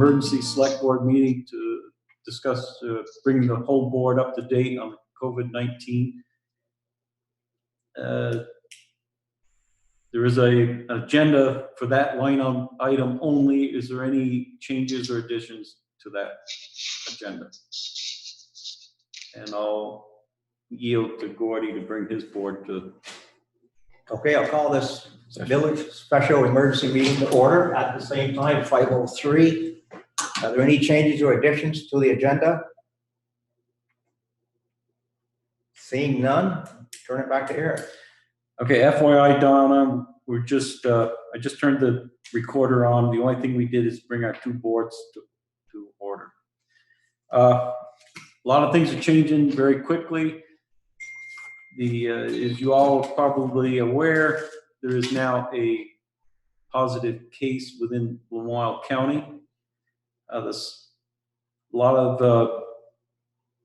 emergency select board meeting to discuss bringing the whole board up to date on COVID-19. There is an agenda for that line item only. Is there any changes or additions to that agenda? And I'll yield to Gordy to bring his board to. Okay, I'll call this village special emergency meeting to order at the same time, 5:03. Are there any changes or additions to the agenda? Seeing none, turn it back to Eric. Okay, FYI, Donna, we're just, I just turned the recorder on. The only thing we did is bring our two boards to order. A lot of things are changing very quickly. As you all are probably aware, there is now a positive case within Vermont County. A lot of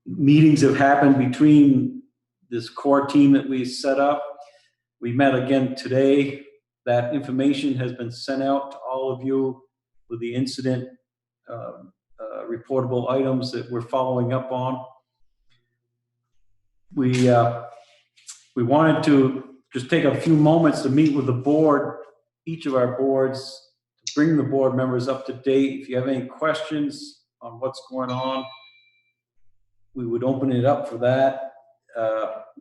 meetings have happened between this core team that we set up. We met again today. That information has been sent out to all of you with the incident reportable items that we're following up on. We wanted to just take a few moments to meet with the board, each of our boards, to bring the board members up to date. If you have any questions on what's going on, we would open it up for that.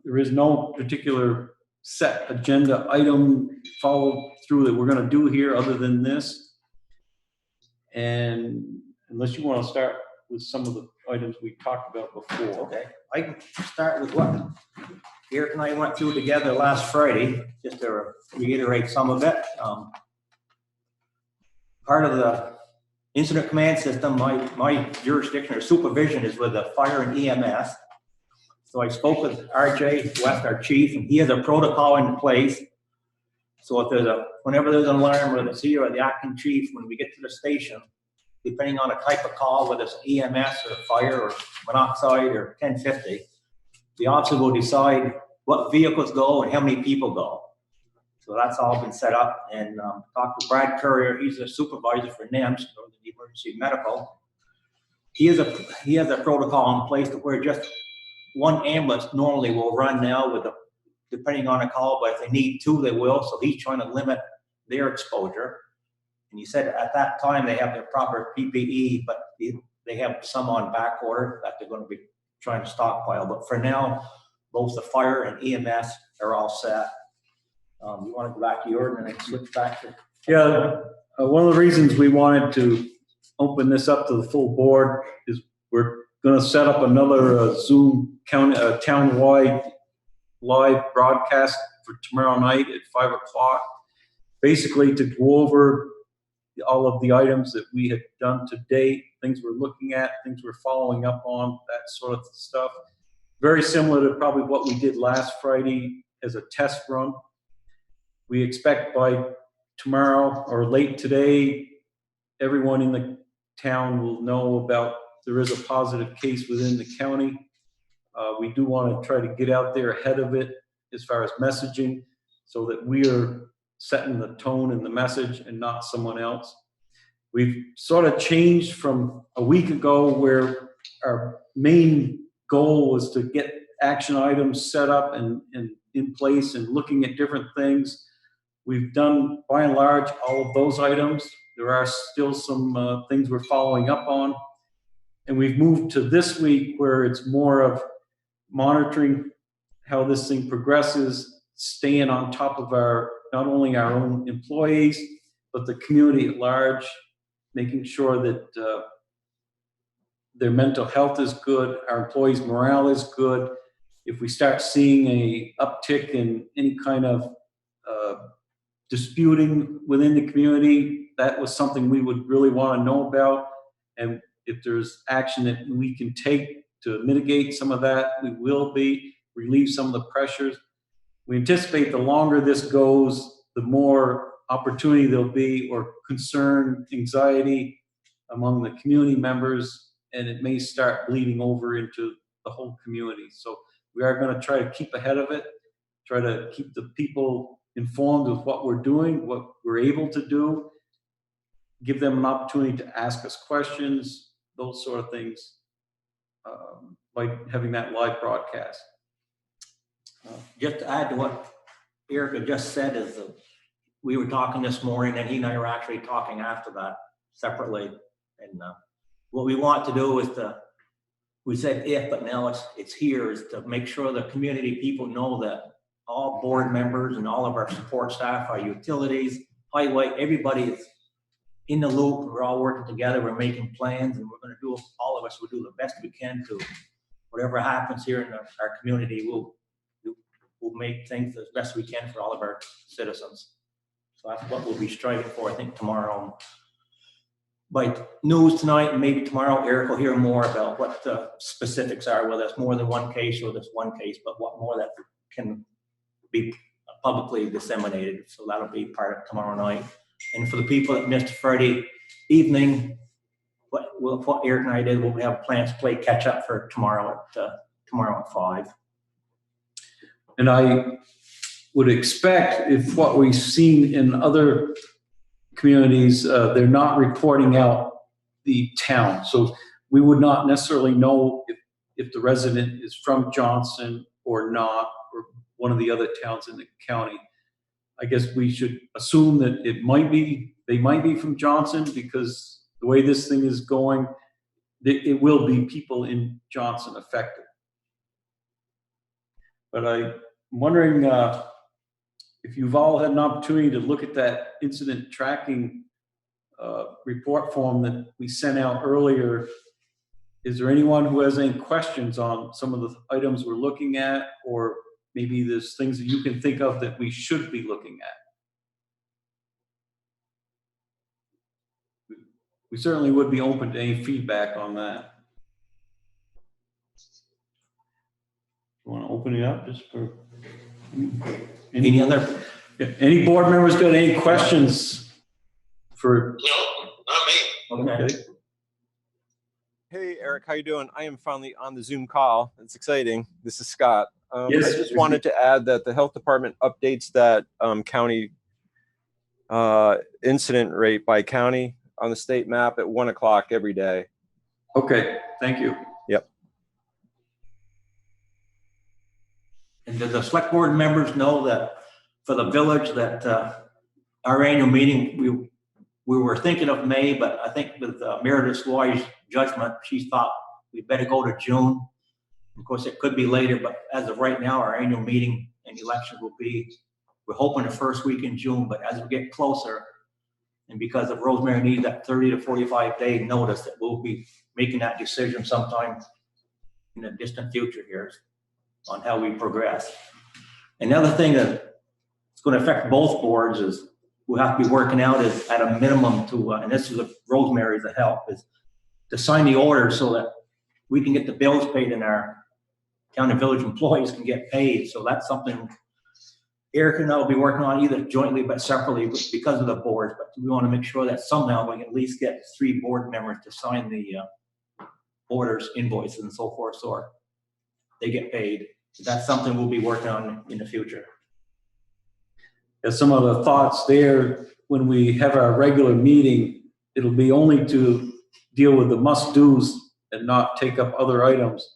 There is no particular set agenda item follow through that we're going to do here other than this. And unless you want to start with some of the items we talked about before. Okay, I can start with what Eric and I went through together last Friday, just to reiterate some of it. Part of the incident command system, my jurisdiction or supervision is with the fire and EMS. So I spoke with RJ West, our chief, and he has a protocol in place. So if whenever there's an alarm, whether it's here or the acting chief, when we get to the station, depending on the type of call, whether it's EMS or fire or monoxide or 1050, the officer will decide what vehicles go and how many people go. So that's all been set up. And talked to Brad Courier, he's a supervisor for NEMS, the emergency medical. He has a protocol in place to where just one ambulance normally will run now with depending on a call, but if they need two, they will. So he's trying to limit their exposure. And he said at that time they have their proper PPE, but they have some on back order that they're going to be trying to stockpile. But for now, both the fire and EMS are all set. You want to go back to your and then switch back to? Yeah, one of the reasons we wanted to open this up to the full board is we're going to set up another Zoom town-wide live broadcast for tomorrow night at 5 o'clock, basically to go over all of the items that we have done to date, things we're looking at, things we're following up on, that sort of stuff. Very similar to probably what we did last Friday as a test run. We expect by tomorrow or late today, everyone in the town will know about there is a positive case within the county. We do want to try to get out there ahead of it as far as messaging so that we are setting the tone and the message and not someone else. We've sort of changed from a week ago where our main goal was to get action items set up and in place and looking at different things. We've done, by and large, all of those items. There are still some things we're following up on. And we've moved to this week where it's more of monitoring how this thing progresses, staying on top of not only our own employees, but the community at large, making sure that their mental health is good, our employees' morale is good. If we start seeing a uptick in any kind of disputing within the community, that was something we would really want to know about. And if there's action that we can take to mitigate some of that, we will relieve some of the pressures. We anticipate the longer this goes, the more opportunity there'll be or concern, anxiety among the community members, and it may start bleeding over into the whole community. So we are going to try to keep ahead of it, try to keep the people informed of what we're doing, what we're able to do, give them an opportunity to ask us questions, those sort of things, by having that live broadcast. Just to add to what Erica just said is we were talking this morning, and he and I were actually talking after that separately. And what we want to do is we said if, but now it's here, is to make sure the community people know that all board members and all of our support staff, our utilities, highway, everybody is in the loop. We're all working together. We're making plans, and we're going to do, all of us will do the best we can to whatever happens here in our community. We'll make things as best we can for all of our citizens. So that's what we'll be striving for, I think, tomorrow. By news tonight, and maybe tomorrow, Eric will hear more about what the specifics are, whether it's more than one case or this one case, but what more that can be publicly disseminated. So that'll be part of tomorrow night. And for the people that missed Friday evening, what Eric and I did, we'll have plans to play catch up for tomorrow at 5. And I would expect, if what we've seen in other communities, they're not reporting out the town. So we would not necessarily know if the resident is from Johnson or not, or one of the other towns in the county. I guess we should assume that they might be from Johnson, because the way this thing is going, it will be people in Johnson affected. But I'm wondering if you've all had an opportunity to look at that incident tracking report form that we sent out earlier. Is there anyone who has any questions on some of the items we're looking at, or maybe there's things that you can think of that we should be looking at? We certainly would be open to any feedback on that. You want to open it up just for Any other? Any board members got any questions for? No, not me. Okay. Hey, Eric, how you doing? I am finally on the Zoom call. It's exciting. This is Scott. Yes. I just wanted to add that the health department updates that county incident rate by county on the state map at 1 o'clock every day. Okay, thank you. Yep. And do the select board members know that for the village that our annual meeting, we were thinking of May, but I think with Meredith's lawyer's judgment, she thought we better go to June. Of course, it could be later, but as of right now, our annual meeting and election will be, we're hoping the first week in June, but as we get closer, and because of Rosemary needs that 30 to 45 day notice, that we'll be making that decision sometime in the distant future here on how we progress. Another thing that it's going to affect both boards is we'll have to be working out is at a minimum to, and this is Rosemary's a help, is to sign the order so that we can get the bills paid and our town and village employees can get paid. So that's something Eric and I will be working on, either jointly but separately because of the boards. But we want to make sure that somehow we can at least get 3 board members to sign the orders, invoices, and so forth, so they get paid. That's something we'll be working on in the future. As some of the thoughts there, when we have our regular meeting, it'll be only to deal with the must-dos and not take up other items.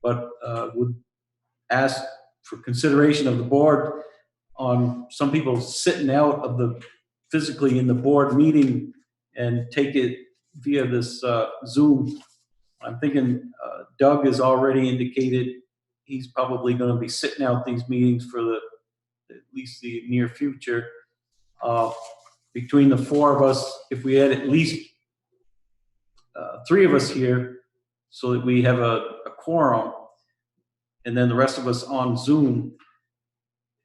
But would ask for consideration of the board on some people sitting out of the physically in the board meeting and take it via this Zoom. I'm thinking Doug has already indicated he's probably going to be sitting out these meetings for at least the near future. Between the 4 of us, if we had at least 3 of us here so that we have a quorum, and then the rest of us on Zoom,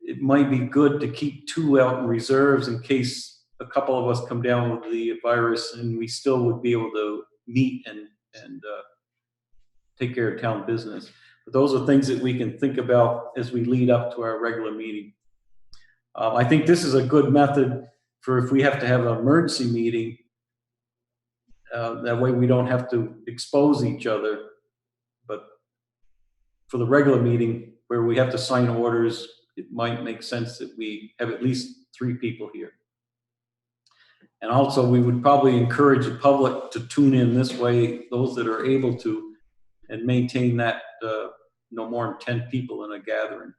it might be good to keep 2 out in reserves in case a couple of us come down with the virus, and we still would be able to meet and take care of town business. But those are things that we can think about as we lead up to our regular meeting. I think this is a good method for if we have to have an emergency meeting. That way we don't have to expose each other. But for the regular meeting where we have to sign orders, it might make sense that we have at least 3 people here. And also, we would probably encourage the public to tune in this way, those that are able to, and maintain that no more than 10 people in a gathering.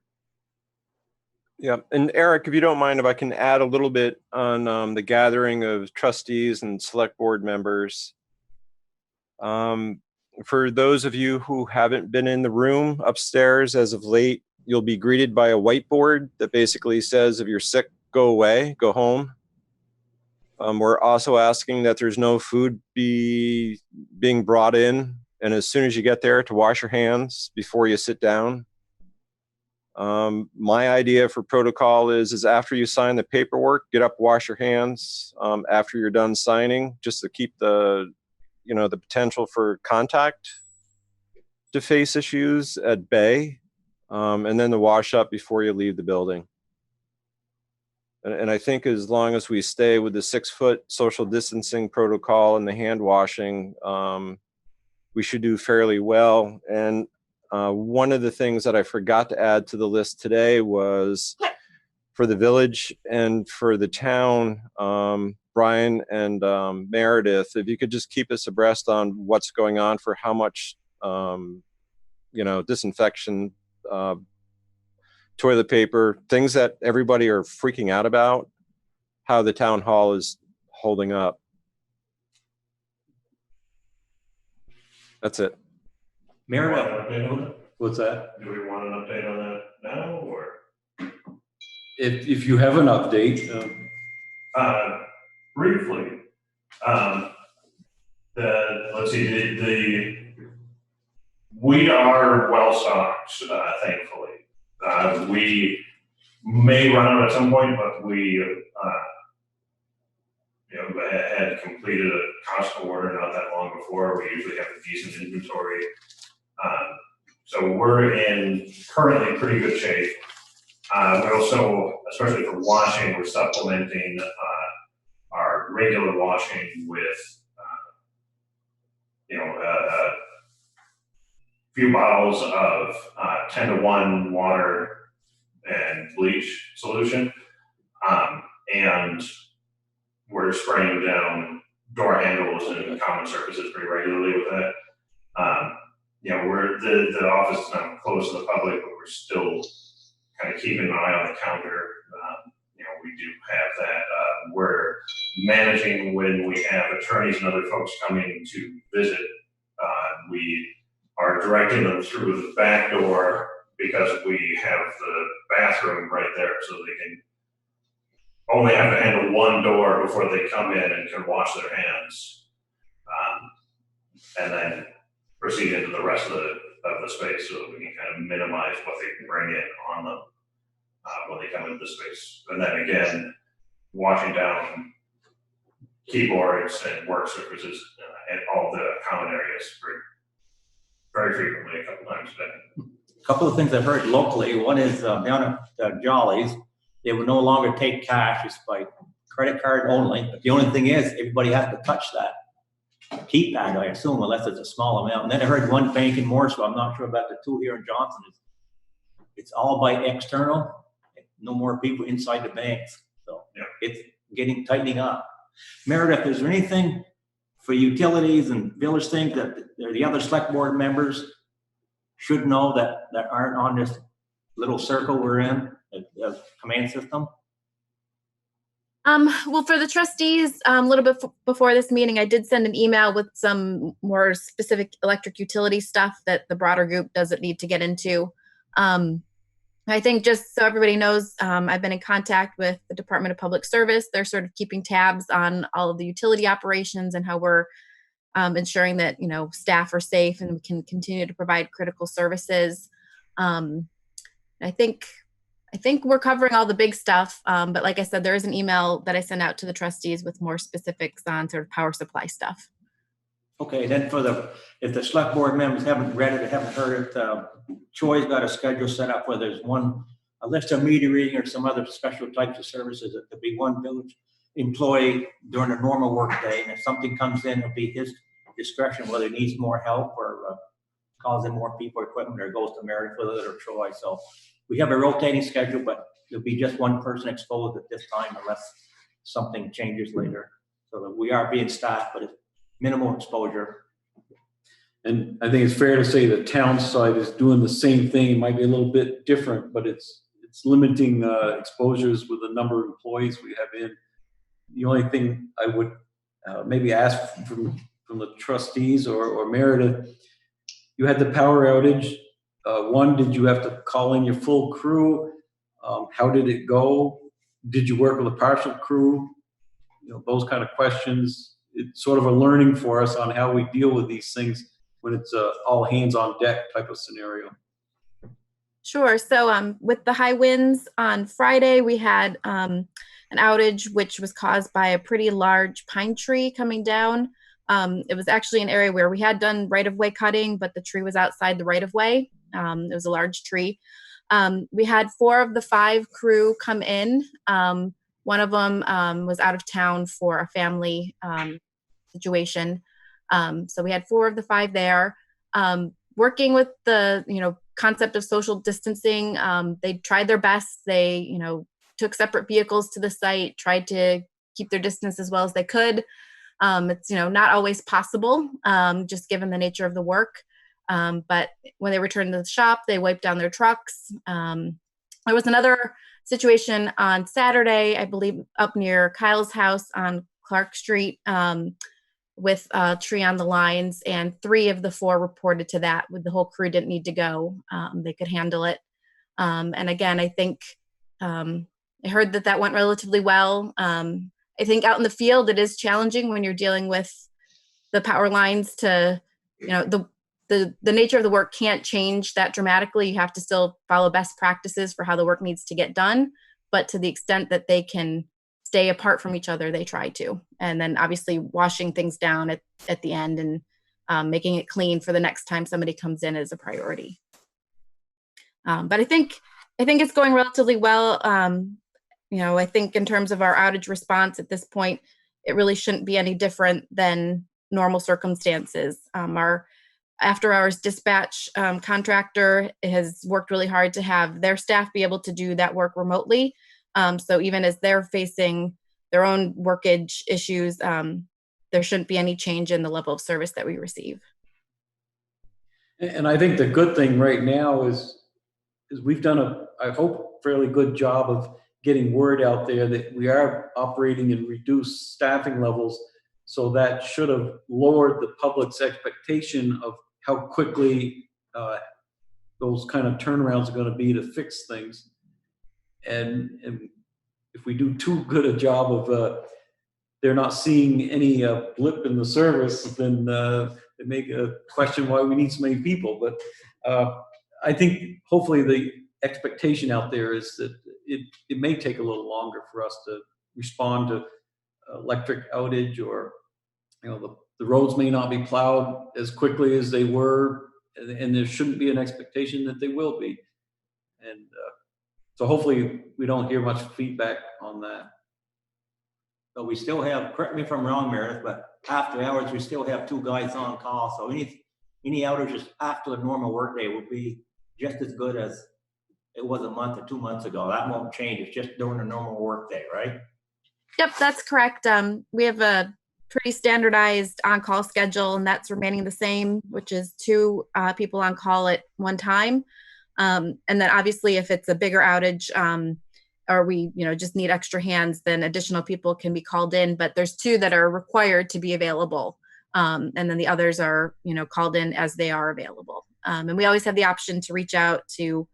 Yeah, and Eric, if you don't mind, if I can add a little bit on the gathering of trustees and select board members. For those of you who haven't been in the room upstairs as of late, you'll be greeted by a whiteboard that basically says, if you're sick, go away, go home. We're also asking that there's no food being brought in, and as soon as you get there, to wash your hands before you sit down. My idea for protocol is after you sign the paperwork, get up, wash your hands after you're done signing, just to keep the potential for contact to face issues at bay, and then to wash up before you leave the building. And I think as long as we stay with the 6-foot social distancing protocol and the hand washing, we should do fairly well. And one of the things that I forgot to add to the list today was for the village and for the town, Brian and Meredith, if you could just keep us abreast on what's going on for how much, disinfection, toilet paper, things that everybody are freaking out about, how the town hall is holding up. That's it. Meredith, What's that? Do we want an update on that now, or? If you have an update, Briefly, let's see, we are well stocked, thankfully. We may run out at some point, but we had completed a Costco order not that long before. We usually have a decent inventory. So we're in currently pretty good shape. We also, especially for washing, we're supplementing our regular washing with, a few bottles of 10-to-1 water and bleach solution. And we're spraying down door handles and common surfaces pretty regularly with that. The office is not closed to the public, but we're still kind of keeping an eye on the counter. We do have that. We're managing when we have attorneys and other folks coming to visit. We are directing them through the back door because we have the bathroom right there, so they can only have to handle one door before they come in and can wash their hands, and then proceed into the rest of the space so that we can kind of minimize what they can bring in on them when they come into the space. And then again, washing down keyboards and work surfaces and all the common areas very frequently, a couple times a day. a couple of things I've heard locally. One is down at Jolly's, they will no longer take cash, it's by credit card only. But the only thing is, everybody has to touch that keypad, I assume, unless it's a small amount. And then I heard one bank in Morrisville, I'm not sure about the two here in Johnson, it's all by external, no more people inside the banks. So yeah, it's tightening up. Meredith, is there anything for utilities and village things that the other select board members should know that aren't on this little circle we're in, the command system? Well, for the trustees, a little bit before this meeting, I did send an email with some more specific electric utility stuff that the broader group doesn't need to get into. I think just so everybody knows, I've been in contact with the Department of Public Service. They're sort of keeping tabs on all of the utility operations and how we're ensuring that, staff are safe and we can continue to provide critical services. I think we're covering all the big stuff, but like I said, there is an email that I sent out to the trustees with more specifics on sort of power supply stuff. Okay, then if the select board members haven't read it, haven't heard it, Troy's got a schedule set up where there's a list of meter reading or some other special types of services. It could be one village employee during a normal work day, and if something comes in, it'll be his discretion whether he needs more help or calls in more people or equipment, or goes to Meredith with it or Troy. So we have a rotating schedule, but there'll be just one person exposed at this time unless something changes later. So that we are being staffed, but it's minimal exposure. And I think it's fair to say the town side is doing the same thing. It might be a little bit different, but it's limiting exposures with the number of employees we have in. The only thing I would maybe ask from the trustees or Meredith, you had the power outage. One, did you have to call in your full crew? How did it go? Did you work with a partial crew? You know, those kind of questions. It's sort of a learning for us on how we deal with these things when it's all hands on deck type of scenario. Sure. So with the high winds on Friday, we had an outage which was caused by a pretty large pine tree coming down. It was actually an area where we had done right-of-way cutting, but the tree was outside the right-of-way. It was a large tree. We had 4 of the 5 crew come in. One of them was out of town for a family situation. So we had 4 of the 5 there. Working with the, concept of social distancing, they tried their best. They, took separate vehicles to the site, tried to keep their distance as well as they could. It's, not always possible, just given the nature of the work. But when they returned to the shop, they wiped down their trucks. There was another situation on Saturday, I believe, up near Kyle's house on Clark Street, with a tree on the lines, and 3 of the 4 reported to that. With the whole crew didn't need to go. They could handle it. And again, I think I heard that went relatively well. I think out in the field, it is challenging when you're dealing with the power lines to, the nature of the work can't change that dramatically. You have to still follow best practices for how the work needs to get done. But to the extent that they can stay apart from each other, they try to. And then obviously washing things down at the end and making it clean for the next time somebody comes in is a priority. But I think it's going relatively well. I think in terms of our outage response at this point, it really shouldn't be any different than normal circumstances. Our after hours dispatch contractor has worked really hard to have their staff be able to do that work remotely. So even as they're facing their own workage issues, there shouldn't be any change in the level of service that we receive. And I think the good thing right now is we've done I hope, fairly good job of getting word out there that we are operating in reduced staffing levels. So that should have lowered the public's expectation of how quickly those kind of turnarounds are going to be to fix things. And if we do too good a job of they're not seeing any blip in the service, then they make a question why we need so many people. But I think hopefully the expectation out there is that it may take a little longer for us to respond to electric outage, or the roads may not be plowed as quickly as they were, and there shouldn't be an expectation that they will be. And so hopefully we don't hear much feedback on that. But we still have, correct me if I'm wrong, Meredith, but after hours, we still have 2 guys on call. So any outages after the normal workday will be just as good as it was a month or 2 months ago. That won't change. It's just during a normal workday, right? Yep, that's correct. We have a pretty standardized on-call schedule, and that's remaining the same, which is 2 people on call at one time. And then obviously if it's a bigger outage, or we just need extra hands, then additional people can be called in. But there's 2 that are required to be available. And then the others are, called in as they are available. And we always have the option to reach out to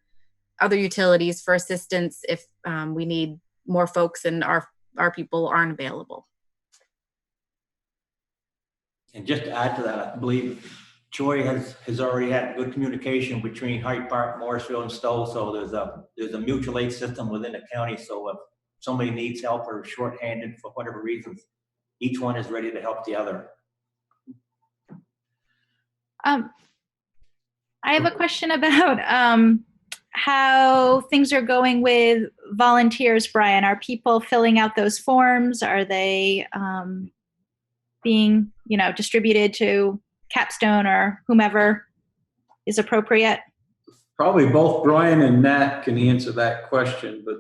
other utilities for assistance if we need more folks and our people aren't available. And just to add to that, I believe Troy has already had good communication between Hyde Park, Morrisville, and Stowe. So there's a mutual aid system within the county. So if somebody needs help or is shorthanded for whatever reasons, each one is ready to help the other. I have a question about how things are going with volunteers, Brian. Are people filling out those forms? Are they being, distributed to Capstone or whomever is appropriate? Probably both Brian and Nat can answer that question, but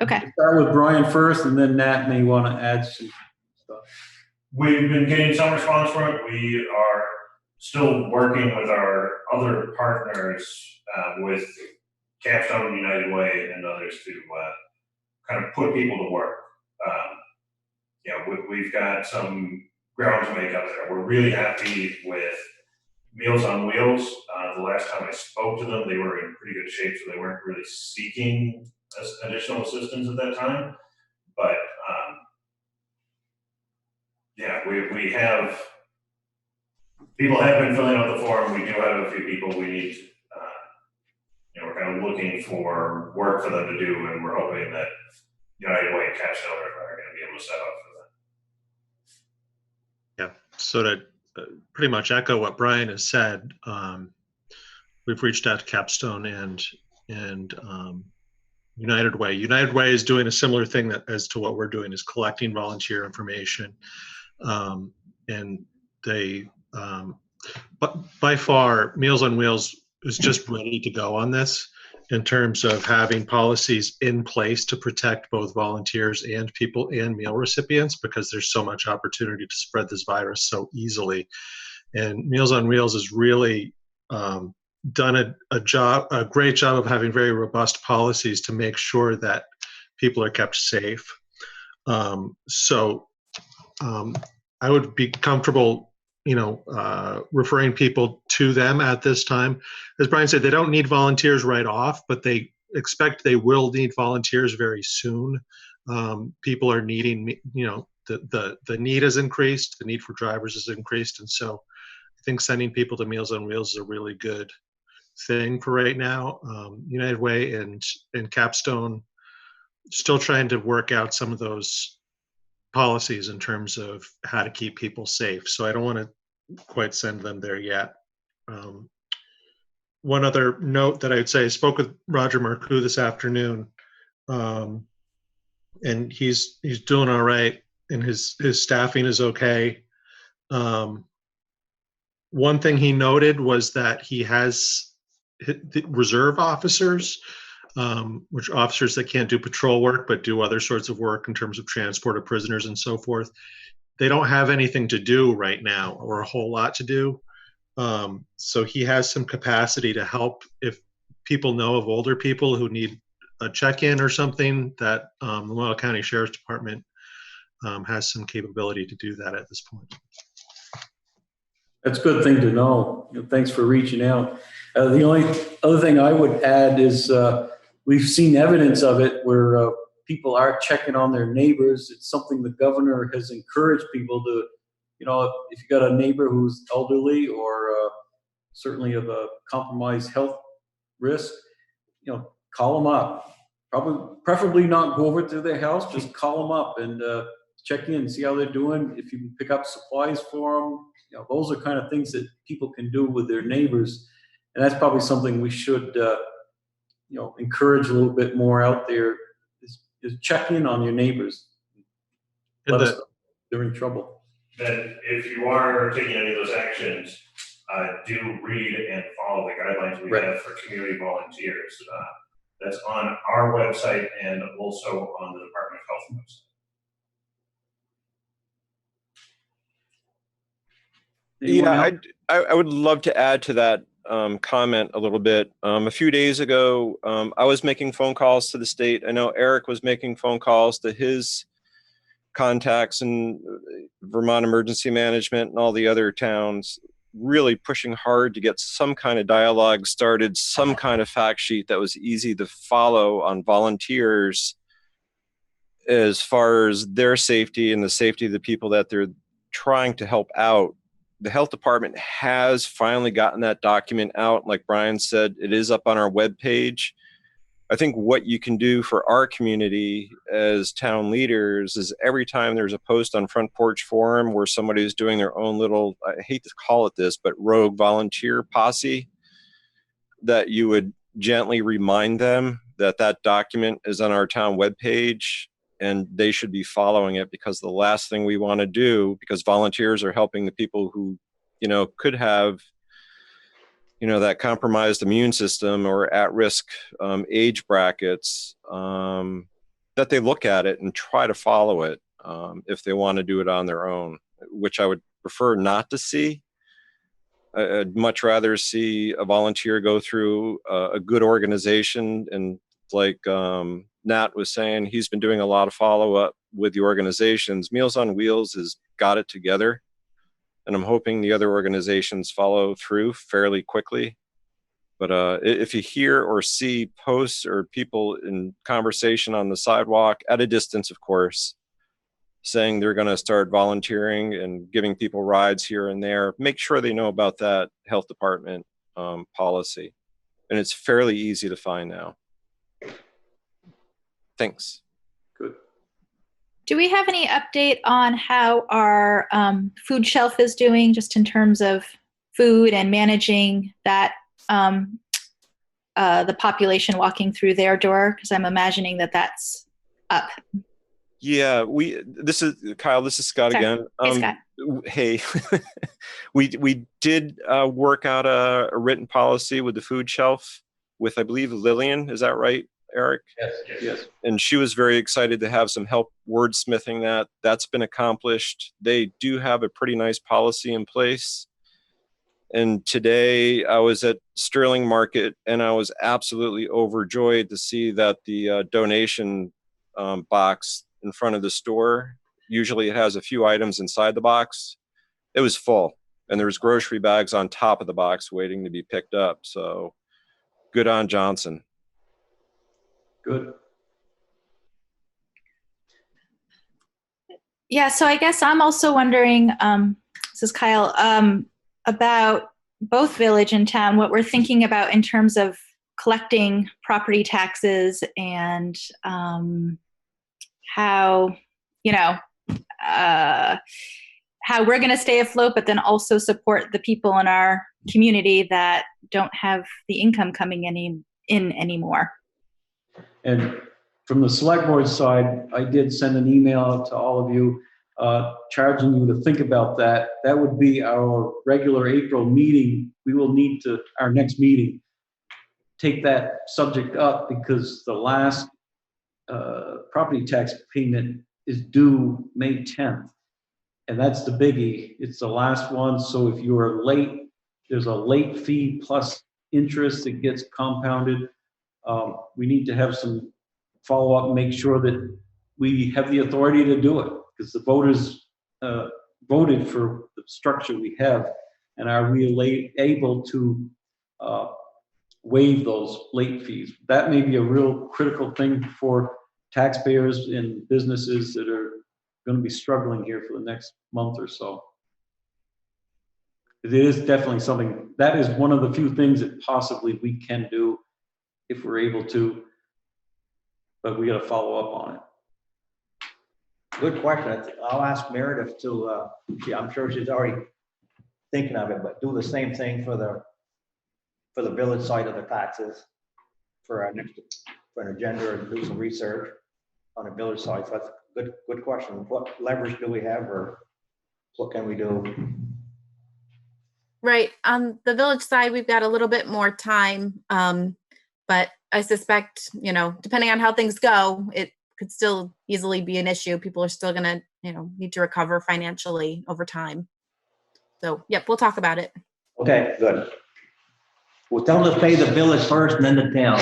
okay. We'll start with Brian first, and then Nat may want to add stuff? We've been getting some response from it. We are still working with our other partners, with Capstone, United Way, and others to kind of put people to work. We've got some ground to make up there. We're really happy with Meals on Wheels. The last time I spoke to them, they were in pretty good shape, so they weren't really seeking additional assistance at that time. But we have, people have been filling out the form. We do have a few people we need. We're kind of looking for work for them to do, and we're hoping that United Way and Capstone are going to be able to set up for that. Yeah, so to pretty much echo what Brian has said, we've reached out to Capstone and United Way. United Way is doing a similar thing as to what we're doing, is collecting volunteer information. And they, but by far, Meals on Wheels is just ready to go on this in terms of having policies in place to protect both volunteers and people and meal recipients, because there's so much opportunity to spread this virus so easily. And Meals on Wheels has really done a great job of having very robust policies to make sure that people are kept safe. I would be comfortable, referring people to them at this time. As Brian said, they don't need volunteers right off, but they expect they will need volunteers very soon. People are needing, the need has increased, the need for drivers has increased. And so I think sending people to Meals on Wheels is a really good thing for right now. United Way and Capstone still trying to work out some of those policies in terms of how to keep people safe. So I don't want to quite send them there yet. One other note that I would say, I spoke with Roger Marcoux this afternoon, and he's doing all right, and his staffing is okay. One thing he noted was that he has the reserve officers, which officers that can't do patrol work but do other sorts of work in terms of transport of prisoners and so forth. They don't have anything to do right now, or a whole lot to do. So he has some capacity to help if people know of older people who need a check-in or something, that the Lamoille County Sheriff's Department has some capability to do that at this point. That's a good thing to know. Thanks for reaching out. The only other thing I would add is we've seen evidence of it where people are checking on their neighbors. It's something the governor has encouraged people to, if you got a neighbor who's elderly or certainly of a compromised health risk, call them up. Preferably not go over to their house, just call them up and check in, see how they're doing. If you can pick up supplies for them, those are kind of things that people can do with their neighbors. And that's probably something we should, encourage a little bit more out there, is check in on your neighbors. Let us know if they're in trouble. Then if you are taking any of those actions, do read and follow the guidelines we have for community volunteers. That's on our website and also on the Department of Health website. Yeah, I would love to add to that comment a little bit. A few days ago, I was making phone calls to the state. I know Eric was making phone calls to his contacts in Vermont Emergency Management and all the other towns, really pushing hard to get some kind of dialogue started, some kind of fact sheet that was easy to follow on volunteers as far as their safety and the safety of the people that they're trying to help out. The health department has finally gotten that document out. Like Brian said, it is up on our webpage. I think what you can do for our community as town leaders is every time there's a post on Front Porch Forum where somebody is doing their own little, I hate to call it this, but rogue volunteer posse, that you would gently remind them that that document is on our town webpage and they should be following it, because the last thing we want to do, because volunteers are helping the people who, could have, that compromised immune system or at-risk age brackets, that they look at it and try to follow it. if they want to do it on their own, which I would prefer not to see. I'd much rather see a volunteer go through a good organization. And like Nat was saying, he's been doing a lot of follow-up with the organizations. Meals on Wheels has got it together. And I'm hoping the other organizations follow through fairly quickly. But if you hear or see posts or people in conversation on the sidewalk, at a distance, of course, saying they're going to start volunteering and giving people rides here and there, make sure they know about that health department policy. And it's fairly easy to find now. Thanks. Good. Do we have any update on how our food shelf is doing, just in terms of food and managing that, the population walking through their door? Because I'm imagining that that's up. Yeah, this is Kyle, this is Scott Sorry. again. Hey, Scott. Hey, we did work out a written policy with the food shelf with, I believe, Lillian. Is that right, Eric? Yes. And she was very excited to have some help wordsmithing that. That's been accomplished. They do have a pretty nice policy in place. And today I was at Sterling Market and I was absolutely overjoyed to see that the donation box in front of the store, usually it has a few items inside the box. It was full and there was grocery bags on top of the box waiting to be picked up. So good on Johnson. Good. Yeah, so I guess I'm also wondering, this is Kyle, about both village and town, what we're thinking about in terms of collecting property taxes and how, how we're going to stay afloat, but then also support the people in our community that don't have the income coming in anymore. And from the select board side, I did send an email out to all of you, charging you to think about that. That would be our regular April meeting. We will need to, our next meeting, take that subject up because the last property tax payment is due May 10th. And that's the biggie. It's the last one. So if you are late, there's a late fee plus interest that gets compounded. We need to have some follow-up and make sure that we have the authority to do it because the voters voted for the structure we have. And are we able to waive those late fees? That may be a real critical thing for taxpayers and businesses that are going to be struggling here for the next month or so. It is definitely something, that is one of the few things that possibly we can do if we're able to, but we got to follow up on it. Good question. I'll ask Meredith to, I'm sure she's already thinking of it, but do the same thing for the village side of the taxes for our next, for an agenda and do some research on the village side. So that's a good question. What leverage do we have or what can we do? Right. On the village side, we've got a little bit more time. But I suspect, depending on how things go, it could still easily be an issue. People are still going to, need to recover financially over time. So, yep, we'll talk about it. Okay, good. Well, tell them to pay the village first and then the town.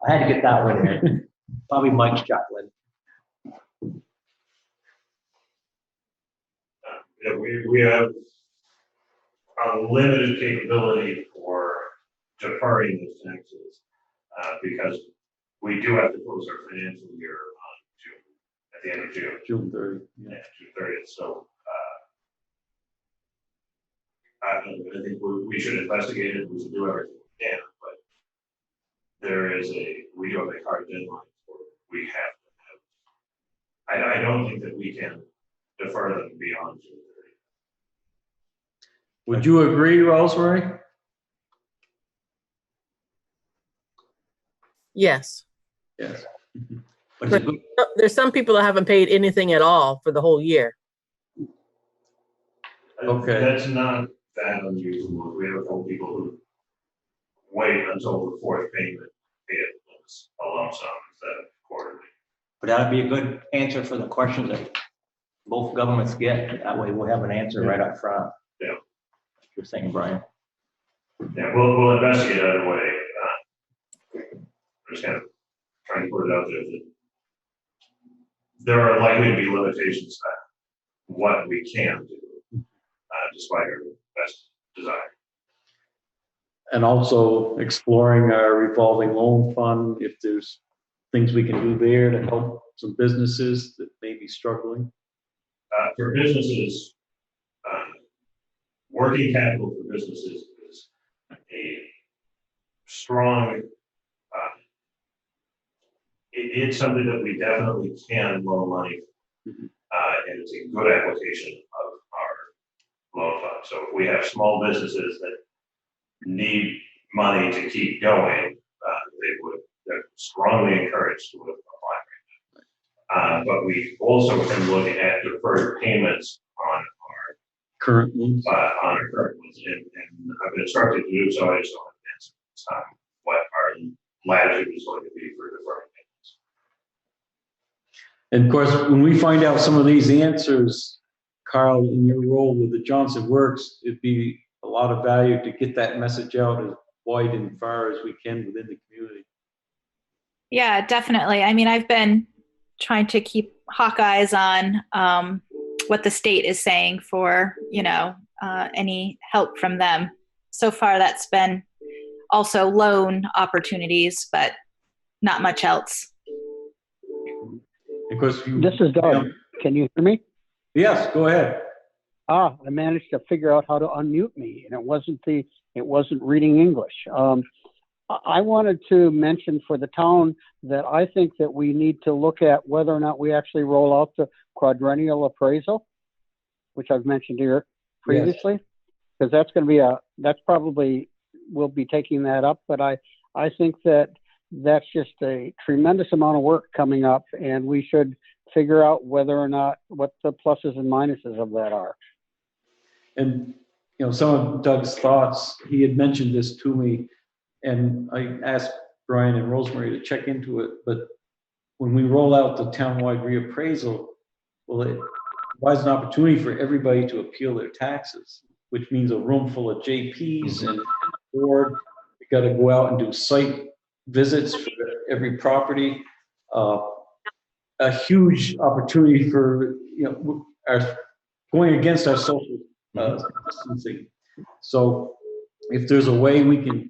I had to get that one in. Probably Mike's chuckling. Yeah, we have a limited capability for deferring those taxes because we do have to close our financial year on June, at the end of June. June 30th. Yeah, June 30th. So I think we should investigate it. We should do everything we can, but we do have a hard deadline for we have to have. I don't think that we can defer them beyond June 30th. Would you agree, Rosemary? Yes. Yes. But there's some people that haven't paid anything at all for the whole year. Okay. That's not that unusual. We have a couple people who wait until the fourth payment, pay it as a lump sum instead of quarterly. But that'd be a good answer for the questions that both governments get. That way we'll have an answer right up front. Yeah. You're saying, Brian? Yeah, we'll investigate either way. I'm just kind of trying to put it out there that there are likely to be limitations to what we can do, despite our best desire. And also exploring our revolving loan fund, if there's things we can do there to help some businesses that may be struggling. For businesses, working capital for businesses is a strong, it's something that we definitely can loan money, and it's a good application of our loan fund. So if we have small businesses that need money to keep going, they're strongly encouraged to apply. But we also can look at deferred payments on our Current ones. on our current ones, and I've been instructed to do so. I just don't have an answer this time what our latitude is going to be for deferred payments. And of course, when we find out some of these answers, Carl, in your role with the Johnson Works, it'd be a lot of value to get that message out as wide and far as we can within the community. Yeah, definitely. I mean, I've been trying to keep hawk eyes on what the state is saying for, any help from them. So far, that's been also loan opportunities, but not much else. Of course, This is Doug. Can you hear me? Yes, go ahead. I managed to figure out how to unmute me, and it wasn't reading English. I wanted to mention for the town that I think that we need to look at whether or not we actually roll out the quadrennial appraisal, which I've mentioned here previously, because that's going to be we'll be taking that up. But I think that that's just a tremendous amount of work coming up, and we should figure out whether or not what the pluses and minuses of that are. And, some of Doug's thoughts, he had mentioned this to me, and I asked Brian and Rosemary to check into it. But when we roll out the townwide reappraisal, well, it provides an opportunity for everybody to appeal their taxes, which means a room full of JPs and board. We got to go out and do site visits for every property. A huge opportunity for, our going against our social distancing. So if there's a way we can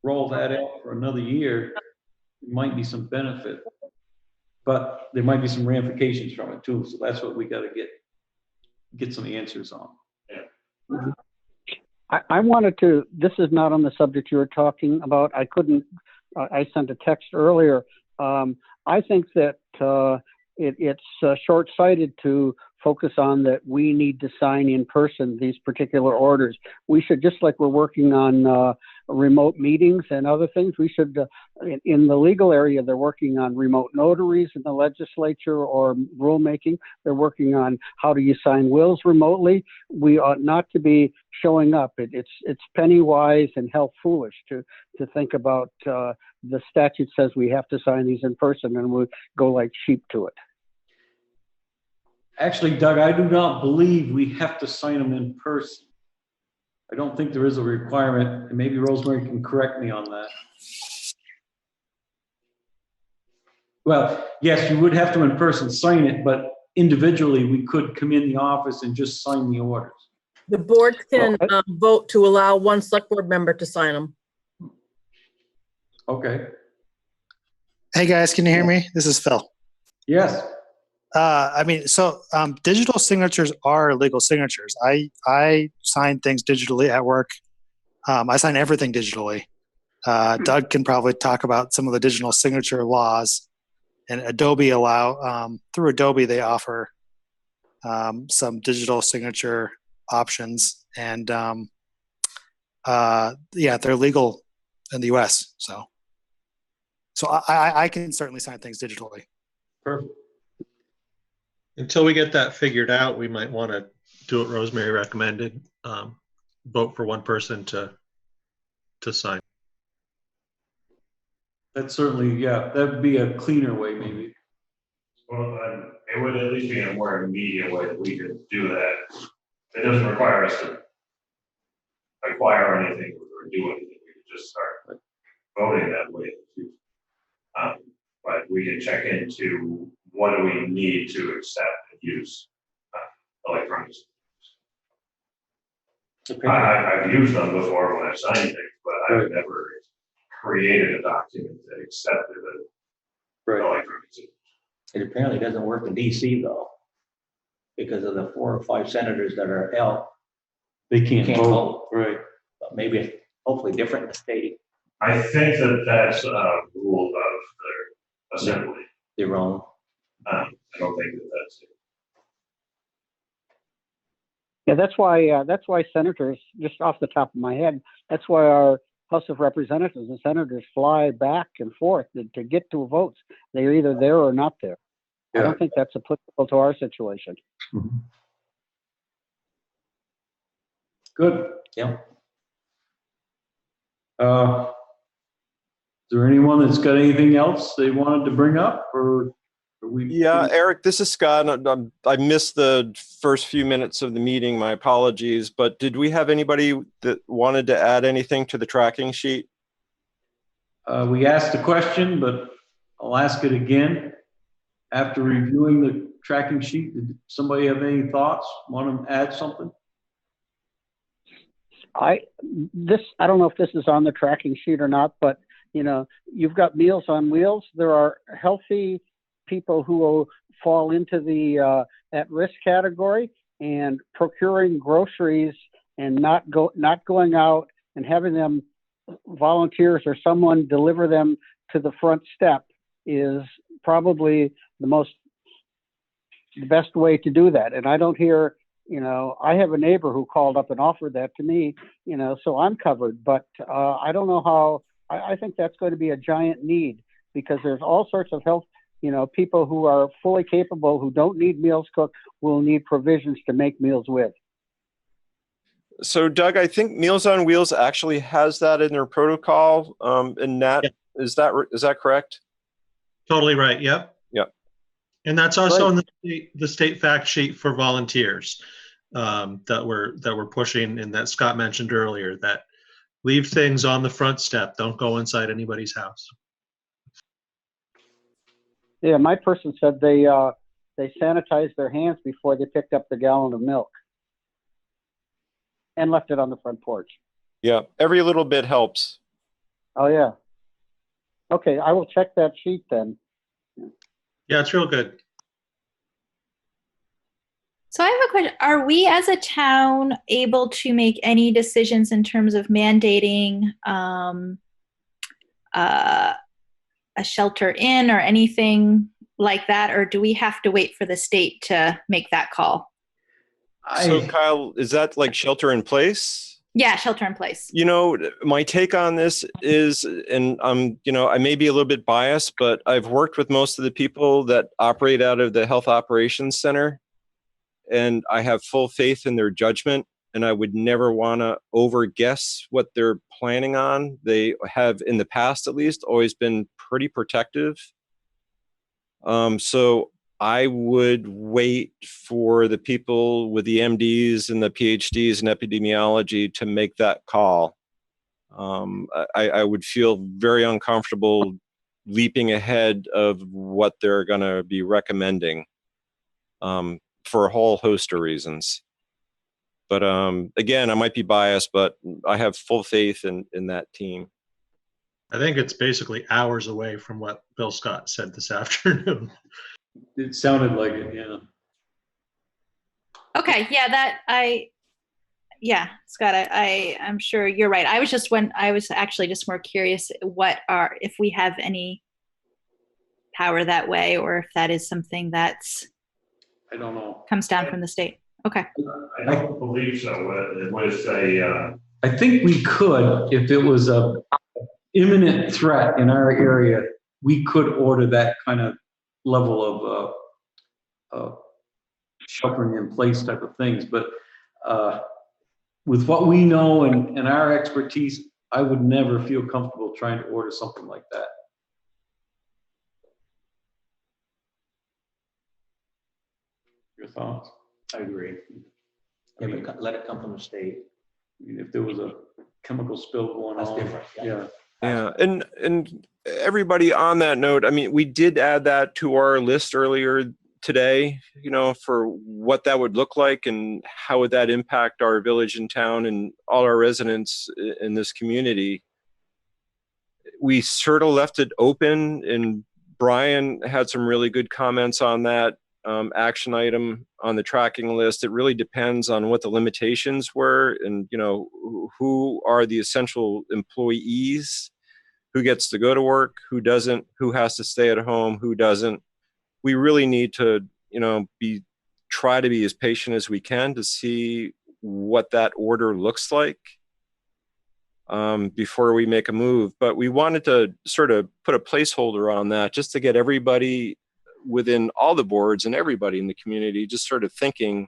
roll that out for another year, there might be some benefit, but there might be some ramifications from it too. So that's what we got to get some answers on. I wanted to, this is not on the subject you were talking about. I sent a text earlier. I think that it's short-sighted to focus on that we need to sign in person these particular orders. We should, just like we're working on remote meetings and other things, we should, in the legal area, they're working on remote notaries in the legislature or rulemaking. They're working on how do you sign wills remotely. We ought not to be showing up. It's penny wise and health foolish to think about the statute says we have to sign these in person and we go like sheep to it. Actually, Doug, I do not believe we have to sign them in person. I don't think there is a requirement, and maybe Rosemary can correct me on that. Well, yes, you would have to in person sign it, but individually we could come in the office and just sign the orders. The board can vote to allow one select board member to sign them. Okay. Hey guys, can you hear me? This is Phil. Yes. Digital signatures are legal signatures. I sign things digitally at work. I sign everything digitally. Doug can probably talk about some of the digital signature laws. And Adobe through Adobe, they offer some digital signature options. And they're legal in the US. So I can certainly sign things digitally. Perfect. Until we get that figured out, we might want to do what Rosemary recommended, vote for one person to sign. That's certainly, that would be a cleaner way maybe. Well, it would at least be in a more immediate way that we could do that. It doesn't require us to acquire anything or do anything. We could just start voting that way. But we can check into what do we need to accept and use electronics. I've used them before when I've signed things, but I've never created a document that accepted it. Electronics. It apparently doesn't work in DC though, because of the 4 or 5 senators that are out. They can't vote. Right. But maybe it's hopefully different in the state. I think that that's a rule of the assembly. Their own. I don't think that that's it. Yeah, that's why senators, just off the top of my head, that's why our House of Representatives and senators fly back and forth to get to votes. They're either there or not there. Yeah. I don't think that's applicable to our situation. Mm-hmm. Good. Yeah. Is there anyone that's got anything else they wanted to bring up, or are we? Yeah, Eric, this is Scott. I missed the first few minutes of the meeting. My apologies. But did we have anybody that wanted to add anything to the tracking sheet? We asked the question, but I'll ask it again. After reviewing the tracking sheet, did somebody have any thoughts? Want to add something? I don't know if this is on the tracking sheet or not, but you've got Meals on Wheels. There are healthy people who will fall into the at-risk category, and procuring groceries and not going out and having them volunteers or someone deliver them to the front step is probably the best way to do that. And I don't hear, I have a neighbor who called up and offered that to me, so I'm covered, but I don't know how. I think that's going to be a giant need, because there's all sorts of health, people who are fully capable, who don't need meals cooked, will need provisions to make meals with. So Doug, I think Meals on Wheels actually has that in their protocol. And Nat, Yep. Is that correct? Totally right. Yep. Yep. And that's also on the state fact sheet for volunteers that we're pushing, and that Scott mentioned earlier, that leave things on the front step. Don't go inside anybody's house. Yeah, my person said they sanitized their hands before they picked up the gallon of milk and left it on the front porch. Yeah, every little bit helps. Oh yeah. Okay, I will check that sheet then. Yeah, it's real good. So I have a question. Are we as a town able to make any decisions in terms of mandating a shelter in or anything like that? Or do we have to wait for the state to make that call? So Kyle, is that like shelter in place? Yeah, shelter in place. My take on this is, and I may be a little bit biased, but I've worked with most of the people that operate out of the Health Operations Center, and I have full faith in their judgment, and I would never want to overguess what they're planning on. They have, in the past at least, always been pretty protective. So I would wait for the people with the MDs and the PhDs in epidemiology to make that call. I would feel very uncomfortable leaping ahead of what they're going to be recommending for a whole host of reasons. But again, I might be biased, but I have full faith in that team. I think it's basically hours away from what Bill Scott said this afternoon. It sounded like it, yeah. Okay, yeah, Scott, I'm sure you're right. I was actually just more curious if we have any power that way, or if that is something that's, I don't know. comes down from the state. Okay. I don't believe so. It was a. I think we could, if it was a imminent threat in our area, we could order that kind of level of sheltering in place type of things. But with what we know and our expertise, I would never feel comfortable trying to order something like that. thoughts? I agree. Yeah, but let it come from the state. I mean, if there was a chemical spill going That's on. different, yeah. Yeah. Yeah, and everybody on that note, I mean, we did add that to our list earlier today, you know, for what that would look like and how would that impact our village and town and all our residents in this community. We sort of left it open, and Brian had some really good comments on that action item on the tracking list. It really depends on what the limitations were and, you know, who are the essential employees, who gets to go to work, who doesn't, who has to stay at home, who doesn't. We really need to, you know, try to be as patient as we can to see what that order looks like before we make a move. But we wanted to sort of put a placeholder on that just to get everybody within all the boards and everybody in the community just sort of thinking,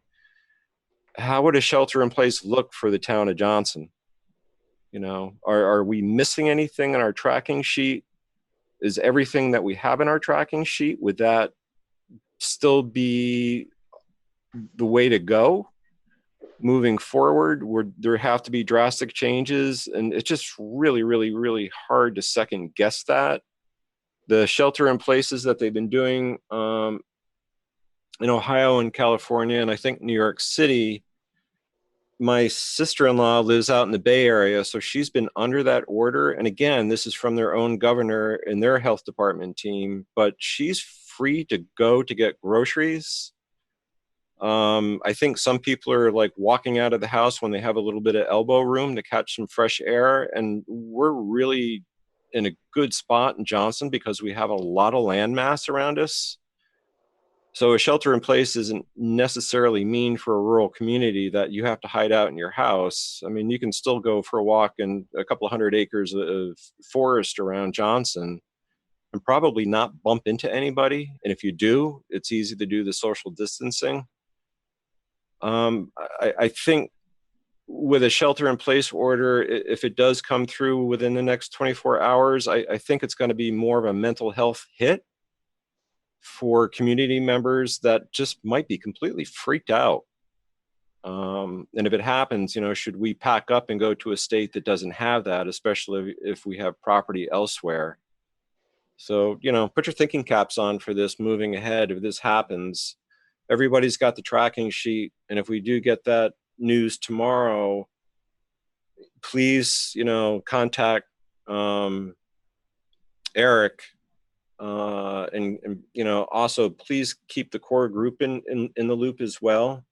how would a shelter in place look for the town of Johnson? You know, are we missing anything in our tracking sheet? Is everything that we have in our tracking sheet, would that still be the way to go moving forward? Would there have to be drastic changes? And it's just really, really, really hard to second guess that. The shelter in places that they've been doing in Ohio and California, and I think New York City, my sister-in-law lives out in the Bay Area, so she's been under that order. And again, this is from their own governor and their health department team, but she's free to go to get groceries. I think some people are like walking out of the house when they have a little bit of elbow room to catch some fresh air. And we're really in a good spot in Johnson because we have a lot of land mass around us. So a shelter in place isn't necessarily mean for a rural community that you have to hide out in your house. I mean, you can still go for a walk in a couple of 100 acres of forest around Johnson and probably not bump into anybody. And if you do, it's easy to do the social distancing. I think with a shelter in place order, if it does come through within the next 24 hours, I think it's going to be more of a mental health hit for community members that just might be completely freaked out. And if it happens, you know, should we pack up and go to a state that doesn't have that, especially if we have property elsewhere? So, you know, put your thinking caps on for this moving ahead. If this happens, everybody's got the tracking sheet. And if we do get that news tomorrow, please, you know, contact Eric. And you know, also please keep the core group in the loop as well,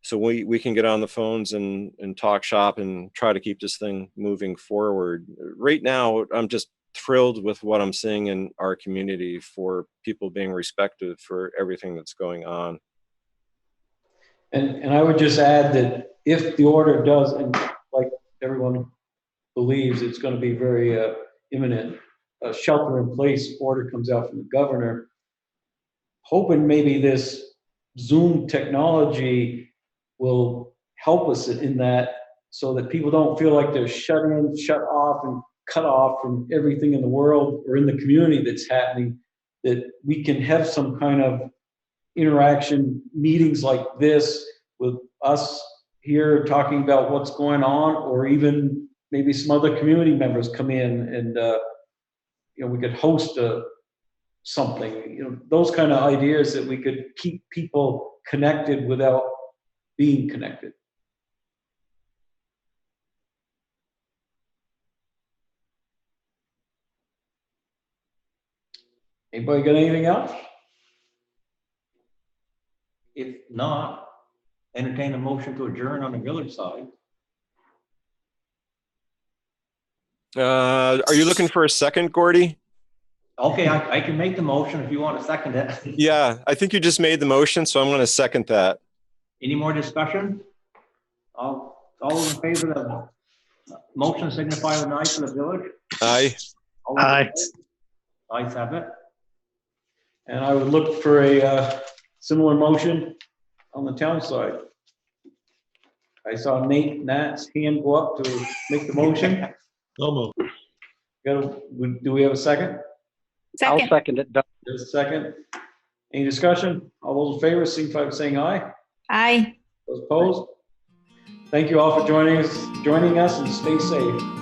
so we can get on the phones and talk shop and try to keep this thing moving forward. Right now, I'm just thrilled with what I'm seeing in our community for people being respected for everything that's going on. And I would just add that if the order does, and like everyone believes it's going to be very imminent, a shelter in place order comes out from the governor, hoping maybe this Zoom technology will help us in that, so that people don't feel like they're shut in, shut off, and cut off from everything in the world or in the community that's happening, that we can have some kind of interaction meetings like this with us here talking about what's going on, or even maybe some other community members come in and you know, we could host something, you know, those kind of ideas that we could keep people connected without being connected. Anybody got anything else? If not, entertain a motion to adjourn on the village side. Are you looking for a second, Gordy? Okay, I can make the motion if you want to second it. Yeah, I think you just made the motion, so I'm going to second that. Any more discussion? All those in favor of the motion signify with an aye for the village. Aye. Aye. Ayes have it. And I would look for a similar motion on the town side. I saw Nat's hand go up to make the motion. Almost. Do we have a second? I'll Second. second it. Doug. There's a second. Any discussion? All those in favor, signify by saying aye. Aye. Those opposed? Thank you all for joining us and stay safe.